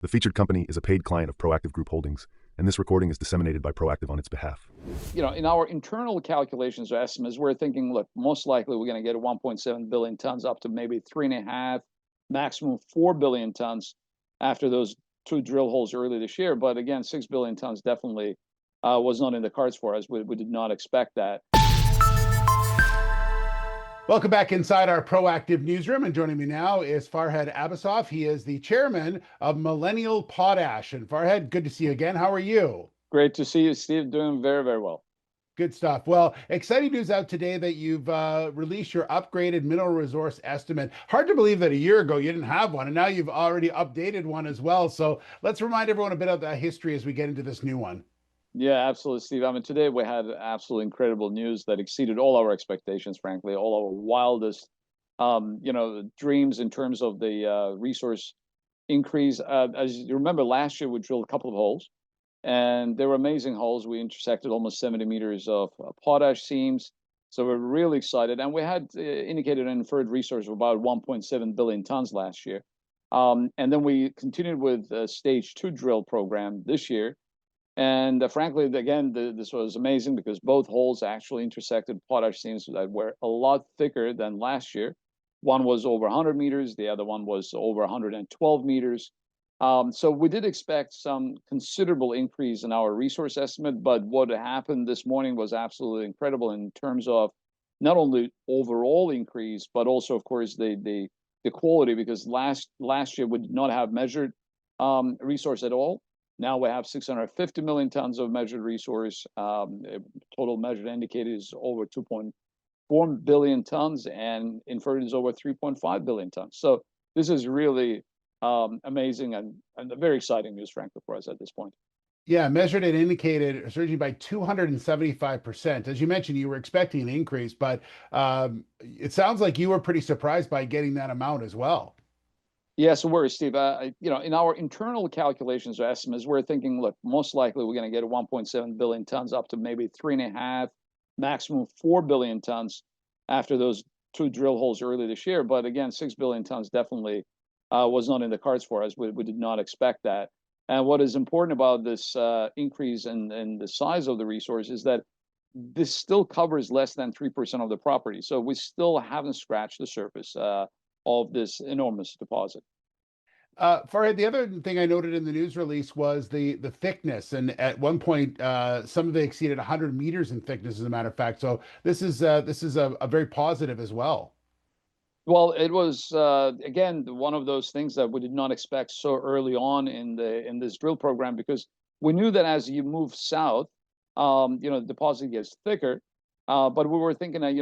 The featured company is a paid client of Proactive Group Holdings, and this recording is disseminated by Proactive on its behalf. In our internal calculations or estimates, we're thinking, look, most likely we're going to get 1.7 billion tons up to maybe 3.5, maximum 4 billion tons after those two drill holes early this year. But again, 6 billion tons definitely was not in the cards for us. We did not expect that. Welcome back inside our Proactive newsroom, and joining me now is Farhad Abasov. He is the chairman of Millennial Potash. And Farhad, good to see you again. How are you? Great to see you, Steve. Doing very, very well. Good stuff. Well, exciting news out today that you've released your upgraded mineral resource estimate. Hard to believe that a year ago you didn't have one, and now you've already updated one as well. So let's remind everyone a bit of the history as we get into this new one. Yeah, absolutely, Steve. I mean, today we had absolutely incredible news that exceeded all our expectations, frankly, all our wildest, dreams in terms of the resource increase. As you remember, last year we drilled a couple of holes, and they were amazing holes. We intersected almost 70 meters of potash seams. So we're really excited. And we had indicated an inferred resource of about 1.7 billion tons last year. And then we continued with the stage 2 drill program this year. And frankly, again, this was amazing because both holes actually intersected potash seams that were a lot thicker than last year. One was over 100 meters, the other one was over 112 meters. So we did expect some considerable increase in our resource estimate, but what happened this morning was absolutely incredible in terms of not only overall increase, but also, of course, the quality, because last year we did not have measured resource at all. Now we have 650 million tons of measured resource. Total measured indicated is over 2.4 billion tons, and inferred is over 3.5 billion tons. So this is really amazing and very exciting news, frankly, for us at this point. Yeah, measured and indicated surging by 275%. As you mentioned, you were expecting an increase, but it sounds like you were pretty surprised by getting that amount as well. Yes, we're, Steve. In our internal calculations or estimates, we're thinking, look, most likely we're going to get 1.7 billion tons up to maybe 3.5, maximum 4 billion tons after those two drill holes early this year. But again, 6 billion tons definitely was not in the cards for us. We did not expect that. And what is important about this increase in the size of the resource is that this still covers less than 3% of the property. So we still haven't scratched the surface of this enormous deposit. Farhad, the other thing I noted in the news release was the thickness, and at one point, some of it exceeded 100 meters in thickness, as a matter of fact. So this is a very positive as well. Well, it was again one of those things that we did not expect so early on in this drill program, because we knew that as you move south, the deposit gets thicker. But we were thinking that,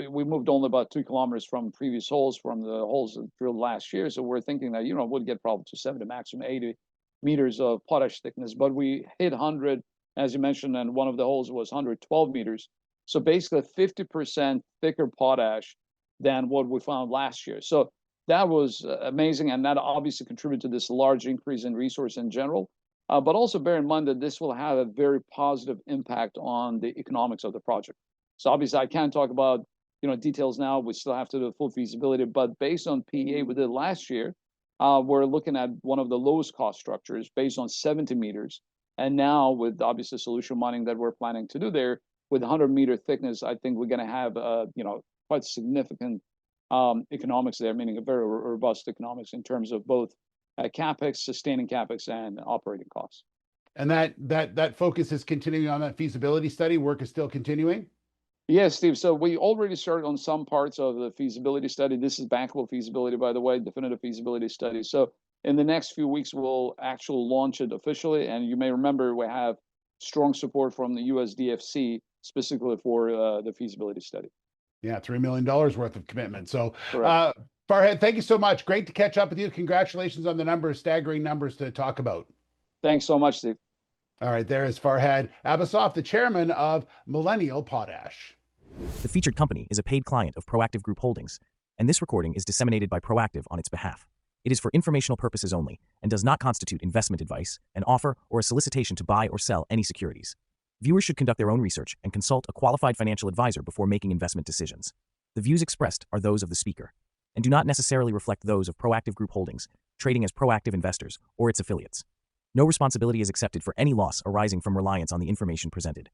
we moved only about 2 kilometers from previous holes, from the holes that drilled last year. So we're thinking that, we'd get probably to 70, maximum 80 meters of potash thickness. But we hit 100, as you mentioned, and one of the holes was 112 meters. So basically 50% thicker potash than what we found last year. So that was amazing. And that obviously contributed to this large increase in resource in general. But also bear in mind that this will have a very positive impact on the economics of the project. So obviously I can't talk about details now. We still have to do the full feasibility, but based on PEA we did last year, we're looking at one of the lowest cost structures based on 70 meters. And now with obviously solution mining that we're planning to do there with 100-meter thickness, I think we're going to have quite significant economics there, meaning a very robust economics in terms of both capex, sustaining capex, and operating costs. And that focus is continuing on that feasibility study. Work is still continuing. Yes, Steve. So we already started on some parts of the feasibility study. This is bankable feasibility, by the way, definitive feasibility study. So in the next few weeks, we'll actually launch it officially. And you may remember we have strong support from the USDFC specifically for the feasibility study. Yeah, $3 million worth of commitment. So Farhad, thank you so much. Great to catch up with you. Congratulations on the numbers, staggering numbers to talk about. Thanks so much, Steve. All right, there is Farhad Abasov, the chairman of Millennial Potash. The featured company is a paid client of Proactive Group Holdings, and this recording is disseminated by Proactive on its behalf. It is for informational purposes only and does not constitute investment advice, an offer, or a solicitation to buy or sell any securities. Viewers should conduct their own research and consult a qualified financial advisor before making investment decisions. The views expressed are those of the speaker and do not necessarily reflect those of Proactive Group Holdings, trading as proactive investors, or its affiliates. No responsibility is accepted for any loss arising from reliance on the information presented.